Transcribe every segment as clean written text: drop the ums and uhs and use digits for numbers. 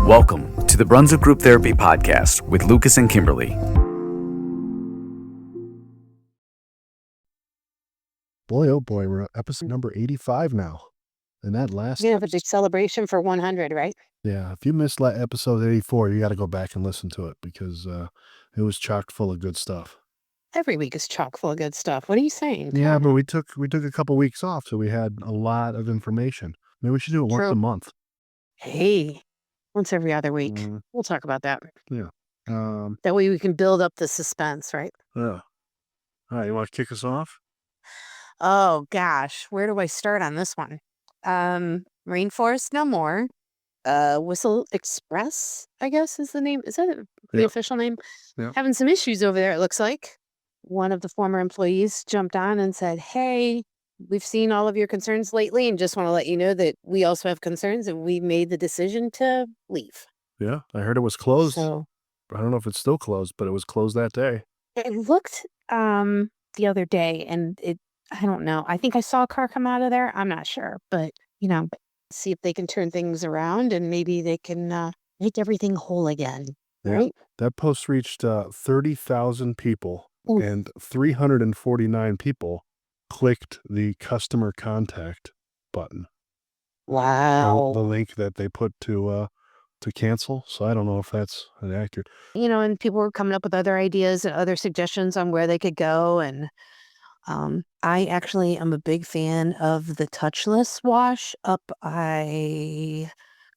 Welcome to the Brunswick Group Therapy Podcast with Lucas and Kimberlee. Boy, oh boy, we're at episode number 85 now. And that last... You're going to have a big celebration for 100, right? Yeah, if you missed episode 84, you got to go back and listen to it because it was chock full of good stuff. Every week is chock full of good stuff. What are you saying? Yeah, but we took a couple weeks off, so we had a lot of information. Maybe we should do it once a month. Hey, once every other week. We'll talk about that. Yeah. That way we can build up the suspense, right? Yeah. All right, you want to kick us off? Oh, gosh. Where do I start on this one? Rainforest No More. Whistle Express, I guess is the name. Is that the official name? Yeah. Having some issues over there, it looks like. One of the former employees jumped on and said, hey, we've seen all of your concerns lately and just want to let you know that we also have concerns and we made the decision to leave. Yeah, I heard it was closed. So I don't know if it's still closed, but it was closed that day. it looked the other day and I don't know. I think I saw a car come out of there. I'm not sure, but see if they can turn things around and maybe they can make everything whole again. Yeah. Right? That post reached 30,000 people. And 349 people clicked the customer contact button. Wow. The link that they put to cancel. So I don't know if that's accurate. And people were coming up with other ideas and other suggestions on where they could go. And I actually am a big fan of the touchless wash up by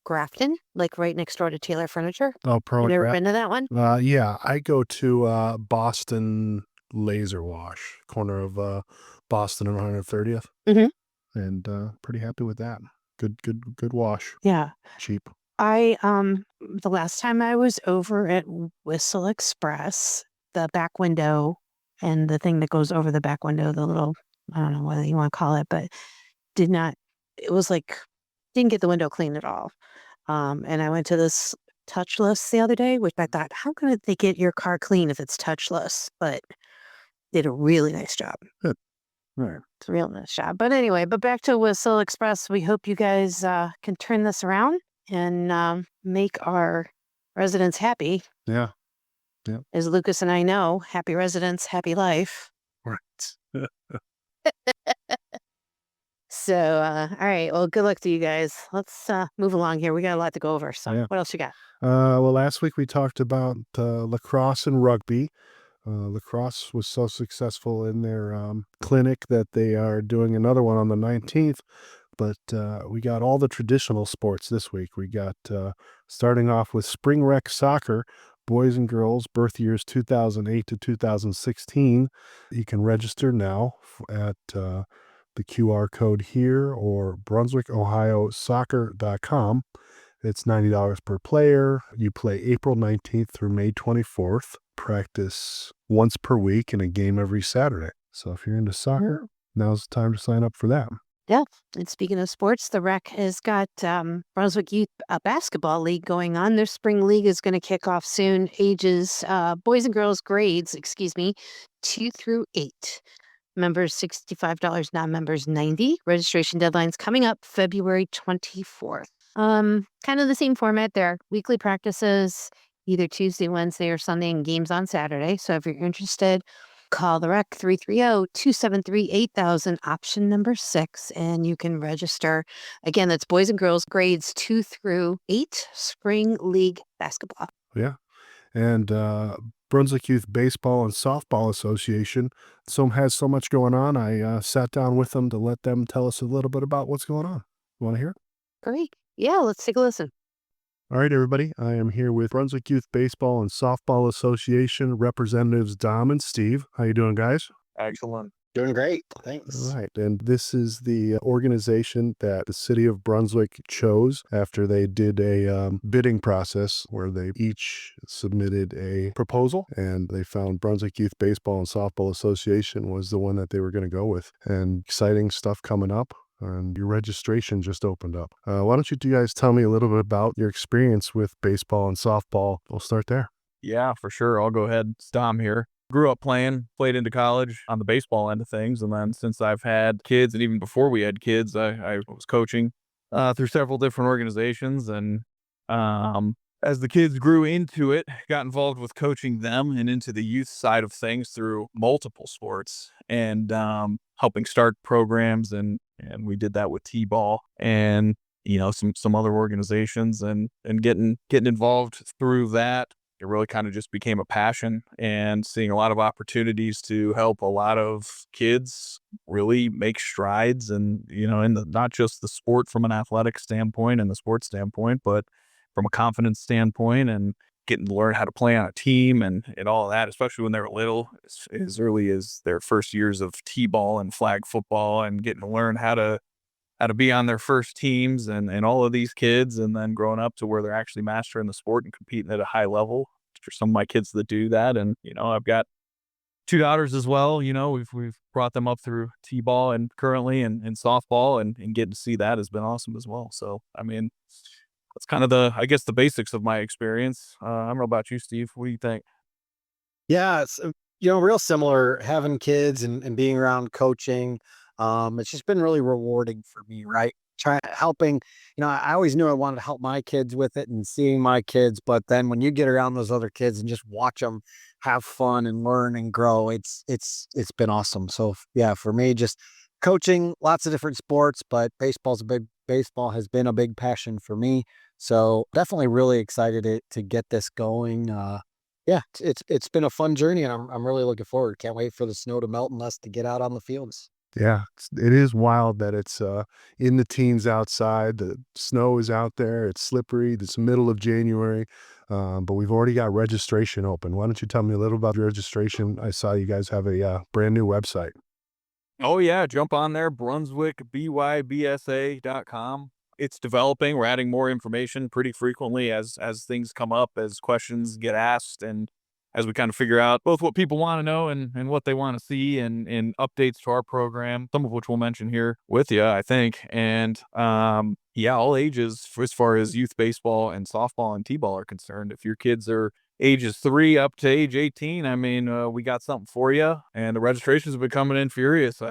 Grafton, like right next door to Taylor Furniture. Oh, Pro. Have you ever been to that one? Yeah, I go to Boston Laser Wash, corner of Boston and 130th. Mm-hmm. And pretty happy with that. Good wash. Yeah. Cheap. I the last time I was over at Whistle Express, the back window and the thing that goes over the back window, the little, I don't know what you want to call it, but it was like, didn't get the window clean at all. And I went to this touchless the other day, which I thought, how can they get your car clean if it's touchless? But did a really nice job. Good. All right. It's a real nice job. But anyway, back to Whistle Express. We hope you guys can turn this around and make our residents happy. Yeah. Yeah. As Lucas and I know, happy residents, happy life. Right. So, all right. Well, good luck to you guys. Let's move along here. We got a lot to go over. So What else you got? Well, last week we talked about lacrosse and rugby. Lacrosse was so successful in their clinic that they are doing another one on the 19th. But we got all the traditional sports this week. We got starting off with spring rec soccer, boys and girls, birth years 2008 to 2016. You can register now at the QR code here or BrunswickOhioSoccer.com. It's $90 per player. You play April 19th through May 24th. Practice once per week and a game every Saturday. So if you're into soccer, now's the time to sign up for that. Yeah. And speaking of sports, the Rec has got Brunswick Youth Basketball League going on. Their spring league is going to kick off soon. Ages, boys and girls grades, 2 through 8. Members $65, non-members $90. Registration deadline's coming up February 24th. Kind of the same format there. Weekly practices, either Tuesday, Wednesday, or Sunday, and games on Saturday. So if you're interested, call the Rec 330-273-8000, option number 6, and you can register. Again, that's boys and girls grades 2 through 8, spring league basketball. Yeah. And Brunswick Youth Baseball and Softball Association has so much going on. I sat down with them to let them tell us a little bit about what's going on. You want to hear it? Great. Yeah, let's take a listen. All right, everybody. I am here with Brunswick Youth Baseball and Softball Association representatives Dom and Steve. How you doing, guys? Excellent. Doing great. Thanks. All right. And this is the organization that the city of Brunswick chose after they did a bidding process where they each submitted a proposal, and they found Brunswick Youth Baseball and Softball Association was the one that they were going to go with. And exciting stuff coming up. And your registration just opened up. Why don't you guys tell me a little bit about your experience with baseball and softball? We'll start there. Yeah, for sure. I'll go ahead. It's Dom here. Grew up played into college on the baseball end of things. And then since I've had kids, and even before we had kids, I was coaching through several different organizations. And as the kids grew into it, got involved with coaching them and into the youth side of things through multiple sports, and helping start programs. And we did that with T-ball and, some other organizations, and getting involved through that. It really kind of just became a passion, and seeing a lot of opportunities to help a lot of kids really make strides, and, in not just the sport from an athletic standpoint and the sports standpoint, but from a confidence standpoint, and getting to learn how to play on a team, and all of that, especially when they were little, as early as their first years of T-ball and flag football, and getting to learn how to be on their first teams, and all of these kids, and then growing up to where they're actually mastering the sport and competing at a high level. For some of my kids that do that. And, I've got 2 daughters as well. We've brought them up through T-ball and currently and softball, and getting to see that has been awesome as well. So, I mean, that's kind of the basics of my experience. I don't know about you, Steve. What do you think? Yeah, it's real similar having kids and being around coaching. It's just been really rewarding for me, right? Helping, I always knew I wanted to help my kids with it and seeing my kids, but then when you get around those other kids and just watch them have fun and learn and grow, it's been awesome. So yeah, for me, just coaching lots of different sports, but baseball has been a big passion for me. So definitely really excited to get this going. Yeah, it's been a fun journey, and I'm really looking forward. Can't wait for the snow to melt and us to get out on the fields. Yeah, it is wild that it's in the teens outside. The snow is out there. It's slippery. It's middle of January, but we've already got registration open. Why don't you tell me a little about the registration? I saw you guys have a brand new website. Oh yeah, jump on there, BrunswickBYBSA.com. It's developing. We're adding more information pretty frequently as things come up, as questions get asked, and as we kind of figure out both what people want to know and what they want to see, and updates to our program, some of which we'll mention here with you, I think. And yeah, all ages as far as youth baseball and softball and T-ball are concerned. If your kids are ages 3 up to age 18, I mean, we got something for you. And the registrations have been coming in furious.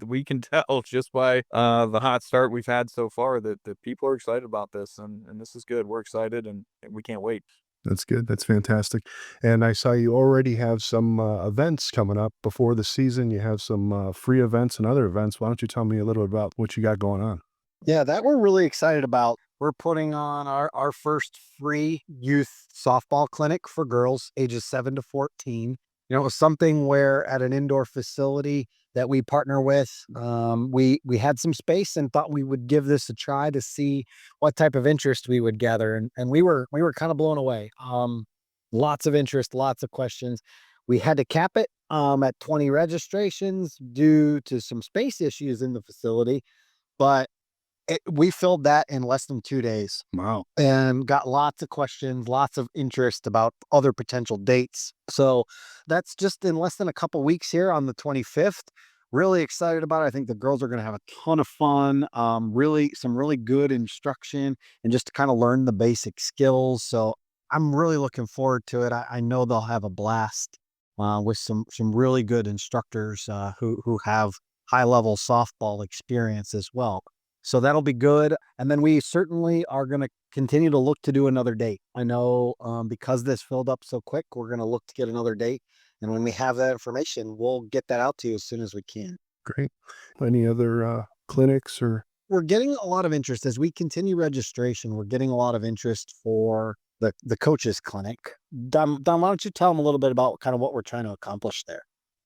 We can tell just by the hot start we've had so far that people are excited about this, and this is good. We're excited, and we can't wait. That's good. That's fantastic. And I saw you already have some events coming up before the season. You have some free events and other events. Why don't you tell me a little about what you got going on? Yeah, that we're really excited about. We're putting on our first free youth softball clinic for girls ages 7 to 14. It was something where at an indoor facility that we partner with, we had some space and thought we would give this a try to see what type of interest we would gather. And we were kind of blown away. Lots of interest, lots of questions. We had to cap it at 20 registrations due to some space issues in the facility, but we filled that in less than 2 days. Wow. And got lots of questions, lots of interest about other potential dates. So that's just in less than a couple weeks here on the 25th. Really excited about it. I think the girls are going to have a ton of fun. Some really good instruction, and just to kind of learn the basic skills. So I'm really looking forward to it. I know they'll have a blast with some really good instructors who have high level softball experience as well. So that'll be good. And then we certainly are going to continue to look to do another date. I know because this filled up so quick, we're going to look to get another date. And when we have that information, we'll get that out to you as soon as we can. Great. Any other clinics or? We're getting a lot of interest as we continue registration. We're getting a lot of interest for the coaches clinic. Don, why don't you tell them a little bit about kind of what we're trying to accomplish there?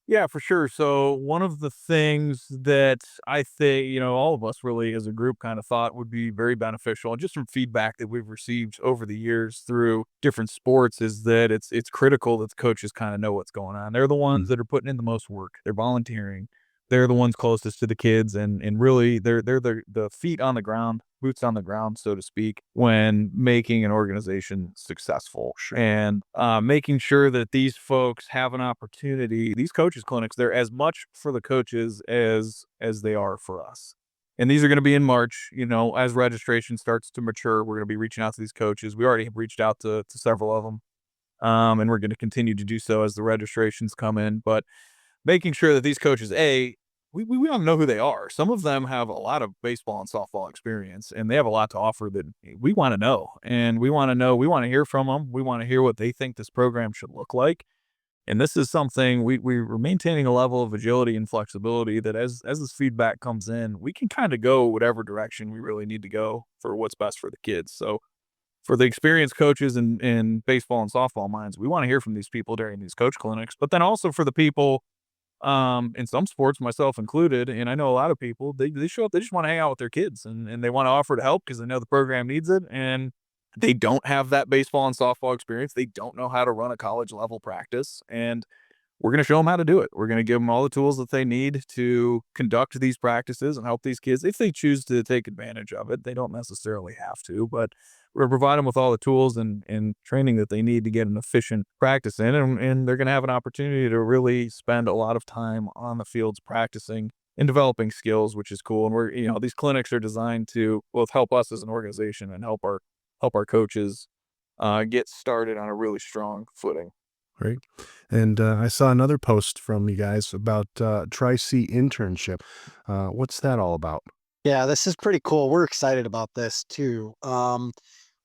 Yeah, for sure. So one of the things that I think, all of us really as a group kind of thought would be very beneficial, and just from feedback that we've received over the years through different sports, is that it's critical that the coaches kind of know what's going on. They're the ones that are putting in the most work. They're volunteering. They're the ones closest to the kids, and really they're the feet on the ground, boots on the ground, so to speak, when making an organization successful. Sure. And making sure that these folks have an opportunity. These coaches clinics, they're as much for the coaches as they are for us. And these are going to be in March. As registration starts to mature, we're going to be reaching out to these coaches. We already have reached out to several of them, and we're going to continue to do so as the registrations come in. But making sure that these coaches, we want to know who they are. Some of them have a lot of baseball and softball experience, and they have a lot to offer that we want to know. And we want to hear from them. We want to hear what they think this program should look like. And this is something we're maintaining a level of agility and flexibility that as this feedback comes in, we can kind of go whatever direction we really need to go for what's best for the kids. So for the experienced coaches in baseball and softball minds, we want to hear from these people during these coach clinics, but then also for the people in some sports, myself included, and I know a lot of people, they show up, they just want to hang out with their kids and they want to offer to help because they know the program needs it. And they don't have that baseball and softball experience. They don't know how to run a college level practice. And we're going to show them how to do it. We're going to give them all the tools that they need to conduct these practices and help these kids. If they choose to take advantage of it, they don't necessarily have to, but we're going to provide them with all the tools and training that they need to get an efficient practice in. And they're going to have an opportunity to really spend a lot of time on the fields practicing and developing skills, which is cool. And these clinics are designed to both help us as an organization and help our coaches get started on a really strong footing. Great. And I saw another post from you guys about Tri-C Internship. What's that all about? Yeah, this is pretty cool. We're excited about this too.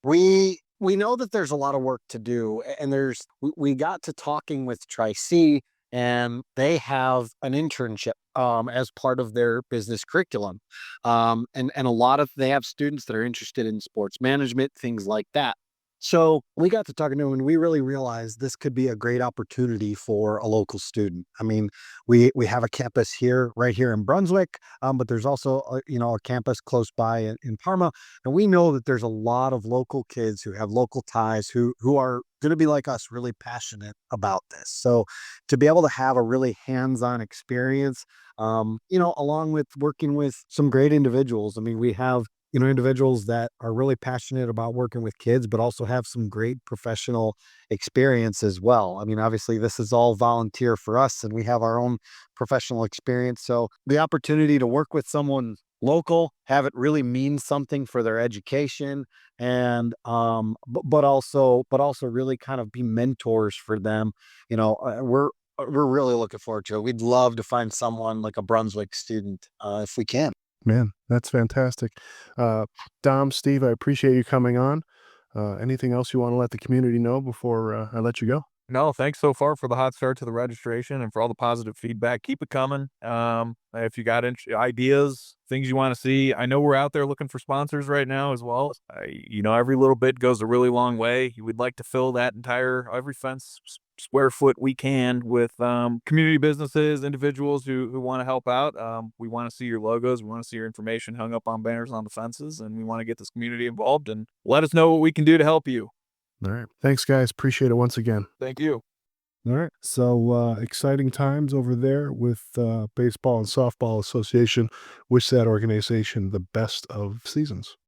We know that there's a lot of work to do, and we got to talking with Tri-C, and they have an internship as part of their business curriculum. And a lot of they have students that are interested in sports management, things like that. So we got to talking to them, and we really realized this could be a great opportunity for a local student. I mean, we have a campus right here in Brunswick, but there's also a campus close by in Parma, and we know that there's a lot of local kids who have local ties who are going to be like us, really passionate about this. So to be able to have a really hands-on experience, along with working with some great individuals. I mean, we have individuals that are really passionate about working with kids, but also have some great professional experience as well. I mean, obviously, this is all volunteer for us, and we have our own professional experience. So the opportunity to work with someone local, have it really mean something for their education, and but also really kind of be mentors for them. We're really looking forward to it. We'd love to find someone like a Brunswick student if we can. Man, that's fantastic. Dom, Steve, I appreciate you coming on. Anything else you want to let the community know before I let you go? No, thanks so far for the hot start to the registration and for all the positive feedback. Keep it coming. If you got ideas, things you want to see, I know we're out there looking for sponsors right now as well. Every little bit goes a really long way. We'd like to fill that every fence square foot we can with community businesses, individuals who want to help out. We want to see your logos. We want to see your information hung up on banners on the fences, and we want to get this community involved and let us know what we can do to help you. All right. Thanks, guys. Appreciate it once again. Thank you. All right. So exciting times over there with Baseball and Softball Association. Wish that organization the best of seasons.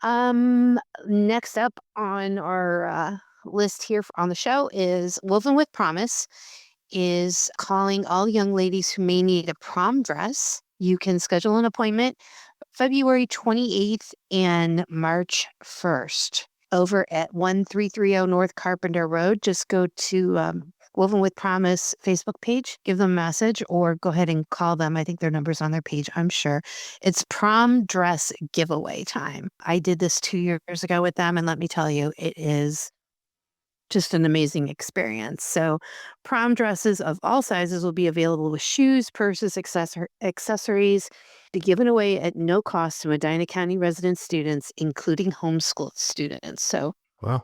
Next up on our list here on the show is Woven with Promise is calling all young ladies who may need a prom dress. You can schedule an appointment February 28th and March 1st. Over at 1330 North Carpenter Road. Just go to Woven with Promise Facebook page, give them a message, or go ahead and call them. I think their number's on their page, I'm sure. It's prom dress giveaway time. I did this 2 years ago with them, and let me tell you, it is just an amazing experience. So prom dresses of all sizes will be available with shoes, purses, accessories, be given away at no cost to Medina County resident students, including homeschool students. So wow,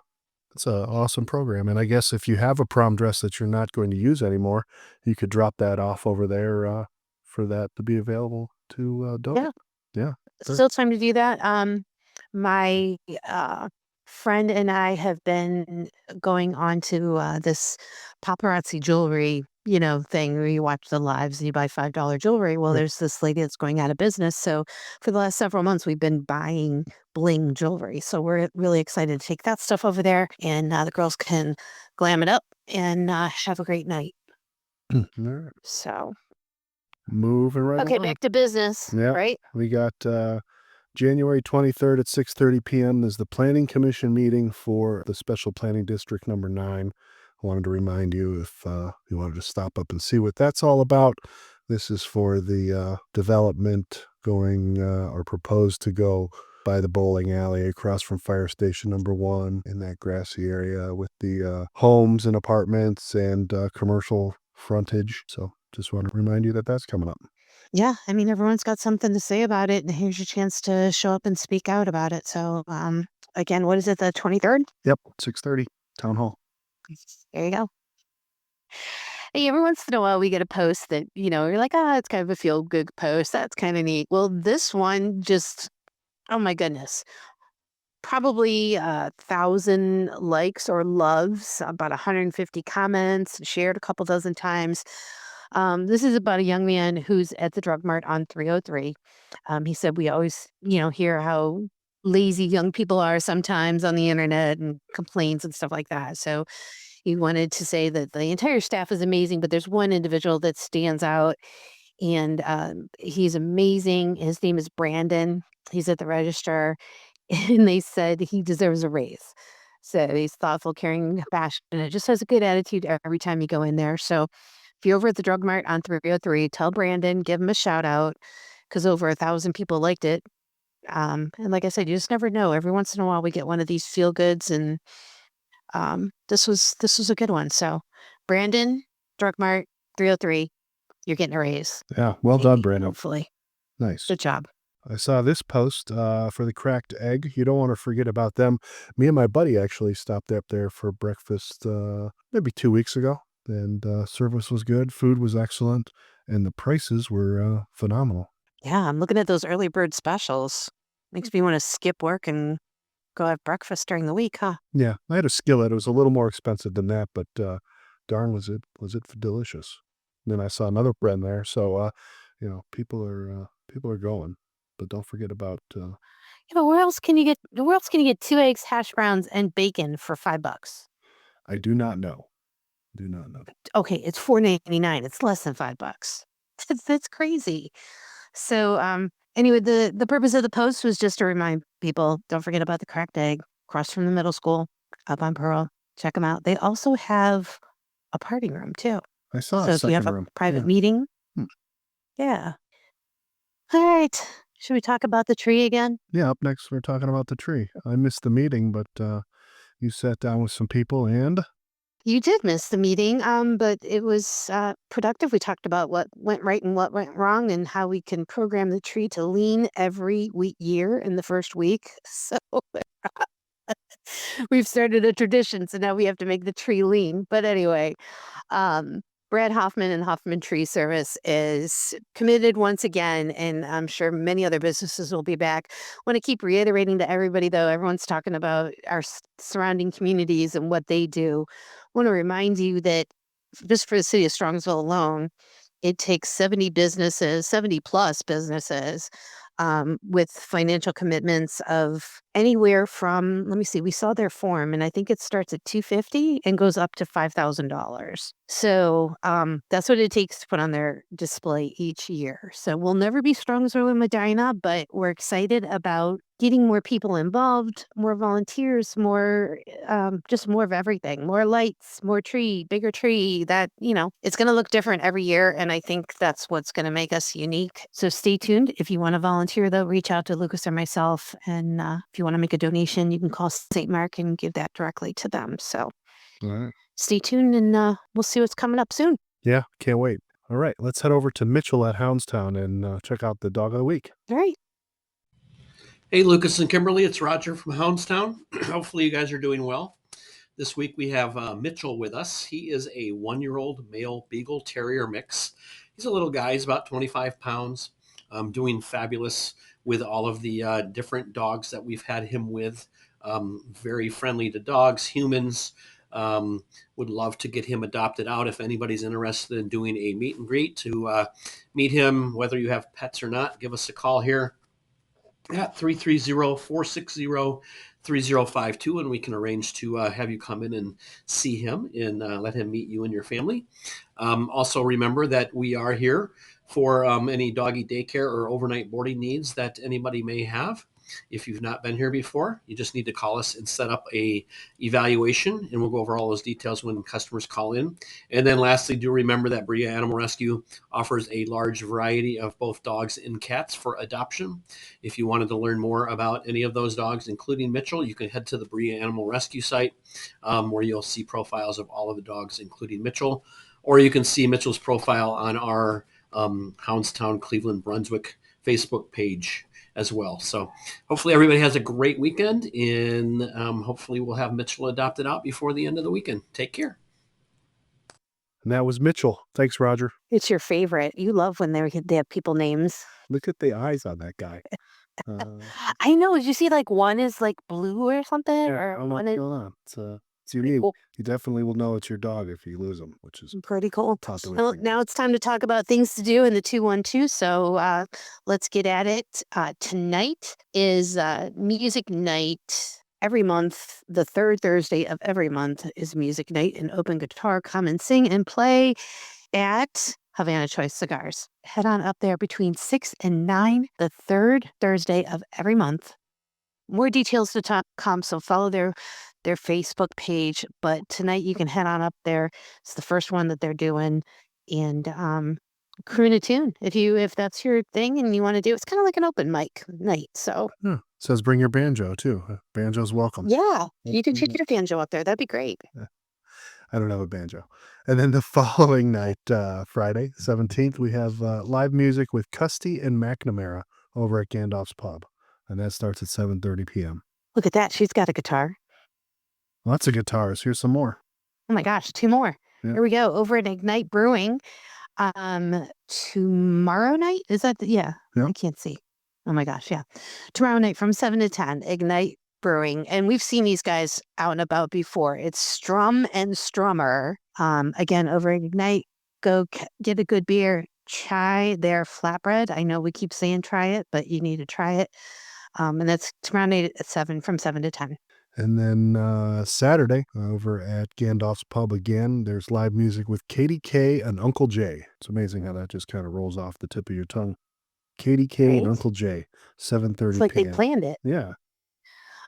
that's an awesome program. And I guess if you have a prom dress that you're not going to use anymore, you could drop that off over there for that to be available to donate. Yeah. Still time to do that. My friend and I have been going on to this paparazzi jewelry, thing where you watch the lives and you buy $5 jewelry. Well, there's this lady that's going out of business. So for the last several months, we've been buying bling jewelry. So we're really excited to take that stuff over there, and the girls can glam it up and have a great night. All right. So moving right okay, along. back to business. Yeah. Right. We got January 23rd at 6:30 p.m. is the Planning Commission meeting for the Special Planning District number 9. I wanted to remind you if you wanted to stop up and see what that's all about. This is for the development going or proposed to go by the bowling alley across from Fire Station number 1 in that grassy area with the homes and apartments and commercial frontage. So just want to remind you that that's coming up. Yeah, I mean, everyone's got something to say about it, and here's your chance to show up and speak out about it. So, again, what is it, the 23rd? Yep, 6:30, Town Hall. There you go. Hey, every once in a while we get a post that, you're like, it's kind of a feel good post. That's kind of neat. Well, this one just, oh my goodness, probably 1,000 likes or loves, about 150 comments, shared a couple dozen times. This is about a young man who's at the drug mart on 303. He said, we always, hear how lazy young people are sometimes on the internet and complaints and stuff like that. So he wanted to say that the entire staff is amazing, but there's one individual that stands out, and he's amazing. His name is Brandon. He's at the register, and they said he deserves a raise. So he's thoughtful, caring, compassionate, just has a good attitude every time you go in there. So if you're over at the Drug Mart on 303, tell Brandon, give him a shout out, because over 1,000 people liked it. And like I said, you just never know. Every once in a while, we get one of these feel goods, and this was a good one. So, Brandon, Drug Mart 303, you're getting a raise. Yeah, well done, Brandon. Hopefully, Nice. good job. I saw this post for the Cracked Egg. You don't want to forget about them. Me and my buddy actually stopped up there for breakfast maybe 2 weeks ago, and service was good, food was excellent, and the prices were phenomenal. Yeah, I'm looking at those early bird specials. Makes me want to skip work and go have breakfast during the week, huh? Yeah, I had a skillet. It was a little more expensive than that, but darn was it delicious. And then I saw another brand there, so people are going. But don't forget about Yeah, but where else can you get 2 eggs, hash browns, and bacon for $5? I do not know. Do not know. Okay, it's $4.99. It's less than $5. That's crazy. So, anyway, the purpose of the post was just to remind people, don't forget about the Cracked Egg across from the middle school up on Pearl. Check them out. They also have a party room too. I saw So a if you have second a room. private Yeah. meeting, Hmm. yeah. All right. Should we talk about the tree again? Yeah, up next we're talking about the tree. I missed the meeting, but you sat down with some people and You did miss the meeting, but it was productive. We talked about what went right and what went wrong, and how we can program the tree to lean every year in the first week. So we've started a tradition, so now we have to make the tree lean. But anyway, um, Brad Hoffman and Hoffman Tree Service is committed once again, and I'm sure many other businesses will be back. Want to keep reiterating to everybody, though, everyone's talking about our surrounding communities and what they do. Want to remind you that just for the city of Strongsville alone, it takes 70 plus businesses with financial commitments of anywhere from, let me see, we saw their form, and I think it starts at $250 and goes up to $5,000. So that's what it takes to put on their display each year. So we'll never be Strongsville and Medina, but we're excited about getting more people involved, more volunteers, more, just more of everything, more lights, more tree, bigger tree. That, it's going to look different every year. And I think that's what's going to make us unique. So stay tuned. If you want to volunteer, though, reach out to Lucas or myself. And if you want to make a donation, you can call St. Mark and give that directly to them. So all right. Stay tuned, and we'll see what's coming up soon. Yeah, can't wait. All right, let's head over to Mitchell at Houndstown and check out the dog of the week. All right. Hey, Lucas and Kimberlee, it's Roger from Houndstown. Hopefully you guys are doing well. This week we have Mitchell with us. He is a 1-year-old male Beagle Terrier mix. He's a little guy. He's about 25 pounds, doing fabulous with all of the different dogs that we've had him with. Very friendly to dogs, humans. Would love to get him adopted out. If anybody's interested in doing a meet and greet to meet him, whether you have pets or not, give us a call here at 330-460-3052, and we can arrange to have you come in and see him and let him meet you and your family. Also remember that we are here for any doggy daycare or overnight boarding needs that anybody may have. If you've not been here before, you just need to call us and set up a evaluation, and we'll go over all those details when customers call in. And then lastly, do remember that Brea Animal Rescue offers a large variety of both dogs and cats for adoption. If you wanted to learn more about any of those dogs, including Mitchell, you can head to the Brea Animal Rescue site, where you'll see profiles of all of the dogs, including Mitchell. Or you can see Mitchell's profile on our Houndstown, Cleveland, Brunswick Facebook page as well. So hopefully everybody has a great weekend, and hopefully we'll have Mitchell adopted out before the end of the weekend. Take care. And that was Mitchell. Thanks, Roger. It's your favorite. You love when they have people names. Look at the eyes on that guy. I know. Did you see like one is like blue or something? I Or don't know one what's is going on. It's unique. cool. You definitely will know it's your dog if you lose him, which is Pretty cool. taught to Well, now it's time to talk about things to do in the 212. So let's get at it. Tonight is music night. Every month, the third Thursday of every month is music night and open guitar. Come and sing and play at Havana Choice Cigars. Head on up there between 6 and 9, the third Thursday of every month. More details to come, so follow their Facebook page. But tonight you can head on up there. It's the first one that they're doing, and croon a tune if that's your thing and you want to do. It's kind of like an open mic night. So says bring your banjo too. Banjo's welcome. yeah, you can take your banjo up there. That'd be great. I don't have a banjo. And then the following night, Friday, 17th, we have live music with Custy and McNamara over at Gandolfs Pub. And that starts at 7:30 p.m. Look at that. She's got a guitar. Lots of guitars. Here's some more. Oh my gosh, 2 more. Yeah. Here we go. Over at Ignite Brewing. Tomorrow night? Is that Yeah. I can't see. Oh my gosh, yeah. Tomorrow night from 7 to 10, Ignite Brewing. And we've seen these guys out and about before. It's Strum and Strummer. Again, over at Ignite, go get a good beer. Try their flatbread. I know we keep saying try it, but you need to try it. And that's tomorrow night at 7, from 7 to 10. And then Saturday, over at Gandolf's Pub again, there's live music with Katie K and Uncle J. It's amazing how that just kind of rolls off the tip of your tongue. Katie K and Right? Uncle J, 7:30 It's like they p.m. planned it. Yeah.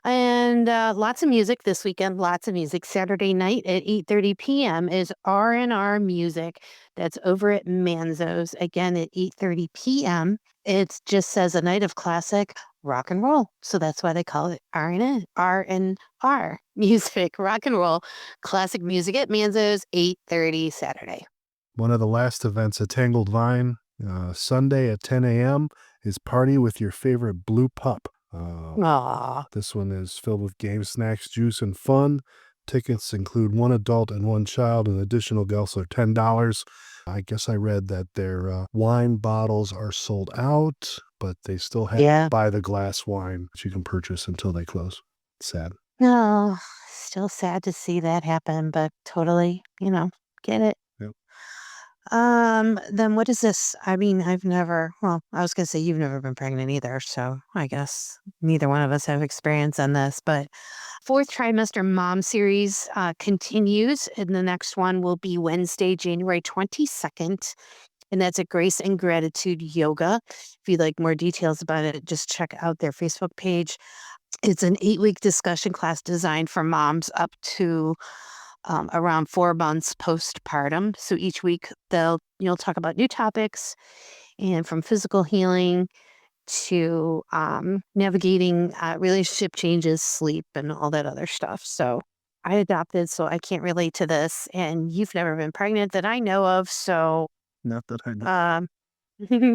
And lots of music this weekend, lots of music. Saturday night at 8:30 p.m. is R&R music. That's over at Manzo's, again at 8:30 p.m. It just says a night of classic rock and roll. So that's why they call it R&R music, rock and roll, classic music at Manzo's, 8:30 Saturday. One of the last events at Tangled Vine, Sunday at 10 a.m. is Party with Your Favorite Blue Pup. Aw. This one is filled with games, snacks, juice, and fun. Tickets include one adult and one child, and additional guests are $10. I guess I read that their wine bottles are sold out, but they still have Yeah. buy the glass wine that you can purchase until they close. Sad. No, still sad to see that happen, but totally, get it. Yep. Then what is this? I mean, I was gonna say you've never been pregnant either, so I guess neither one of us have experience on this, but fourth trimester mom series continues, and the next one will be Wednesday, January 22nd, and that's at Grace and Gratitude Yoga. If you'd like more details about it, just check out their Facebook page. It's an 8-week discussion class designed for moms up to around 4 months postpartum. So each week you'll talk about new topics, and from physical healing to navigating relationship changes, sleep, and all that other stuff. So I adopted, so I can't relate to this, and you've never been pregnant that I know of. So Not that I know.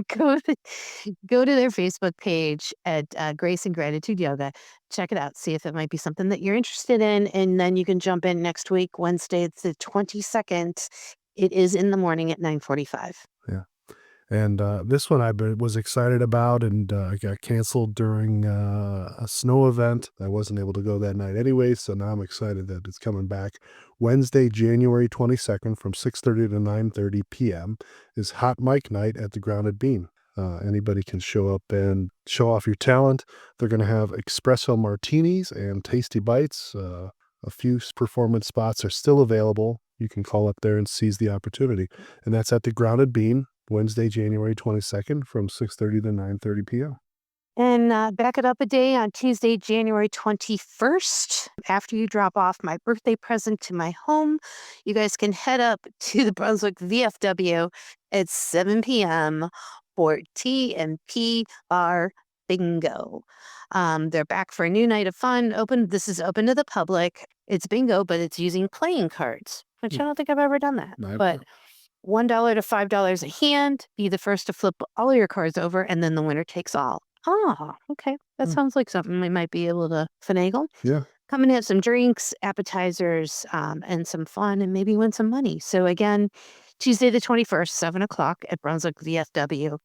go to their Facebook page at Grace and Gratitude Yoga. Check it out. See if it might be something that you're interested in. And then you can jump in next week, Wednesday, it's the 22nd. It is in the morning at 9:45. Yeah. And this one I was excited about, and got canceled during a snow event. I wasn't able to go that night anyway, so now I'm excited that it's coming back. Wednesday, January 22nd from 6:30 to 9:30 p.m. is Hot Mic Night at the Grounded Bean. Anybody can show up and show off your talent. They're going to have espresso martinis and tasty bites. A few performance spots are still available. You can call up there and seize the opportunity. And that's at the Grounded Bean, Wednesday, January 22nd from 6:30 to 9:30 p.m. And back it up a day on Tuesday, January 21st. After you drop off my birthday present to my home, you guys can head up to the Brunswick VFW at 7 p.m. for T&P Bar Bingo. They're back for a new night of fun. This is open to the public. It's bingo, but it's using playing cards, which I don't think I've ever done that. But $1 to $5 a hand. Be the first to flip all your cards over, and then the winner takes all. Oh, okay. That sounds like something we might be able to finagle. Yeah. Come and have some drinks, appetizers, and some fun, and maybe win some money. So again, Tuesday the 21st, 7 o'clock at Brunswick VFW.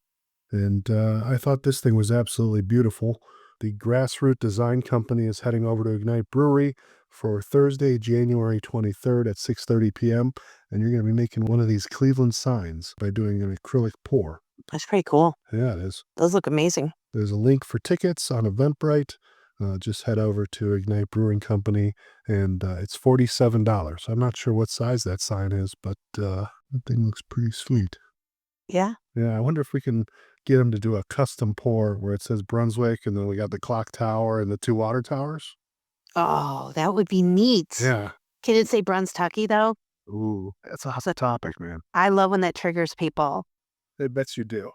And I thought this thing was absolutely beautiful. The Grassroot Design Company is heading over to Ignite Brewery for Thursday, January 23rd at 6:30 p.m. And you're going to be making one of these Cleveland signs by doing an acrylic pour. That's pretty cool. Yeah, it is. Those look amazing. There's a link for tickets on Eventbrite. Just head over to Ignite Brewing Company, and it's $47. I'm not sure what size that sign is, but that thing looks pretty sweet. Yeah. Yeah, I wonder if we can get them to do a custom pour where it says Brunswick, and then we got the clock tower and the 2 water towers. Oh, that would be neat. Yeah. Can it say Brunstucky, though? Ooh, that's a hot topic, man. I love when that triggers people. I bet you do.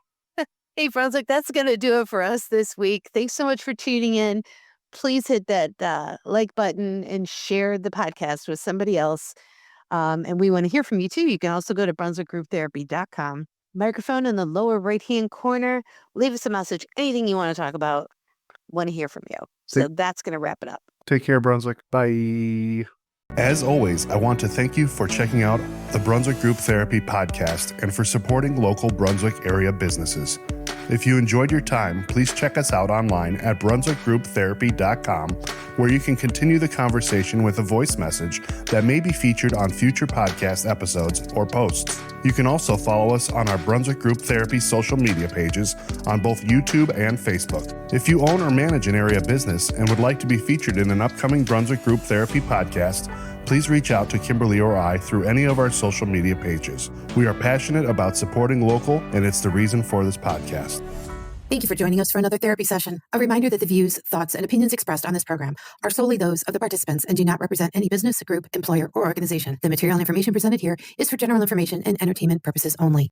Hey, Brunswick, that's going to do it for us this week. Thanks so much for tuning in. Please hit that like button and share the podcast with somebody else. And we want to hear from you, too. You can also go to brunswickgrouptherapy.com. Microphone in the lower right-hand corner. Leave us a message. Anything you want to talk about. Want to hear from you. So that's going to wrap it up. Take care, Brunswick. Bye. As always, I want to thank you for checking out the Brunswick Group Therapy podcast and for supporting local Brunswick area businesses. If you enjoyed your time, please check us out online at brunswickgrouptherapy.com, where you can continue the conversation with a voice message that may be featured on future podcast episodes or posts. You can also follow us on our Brunswick Group Therapy social media pages on both YouTube and Facebook. If you own or manage an area business and would like to be featured in an upcoming Brunswick Group Therapy podcast, please reach out to Kimberlee or I through any of our social media pages. We are passionate about supporting local, and it's the reason for this podcast. Thank you for joining us for another therapy session. A reminder that the views, thoughts, and opinions expressed on this program are solely those of the participants and do not represent any business, group, employer, or organization. The material and information presented here is for general information and entertainment purposes only.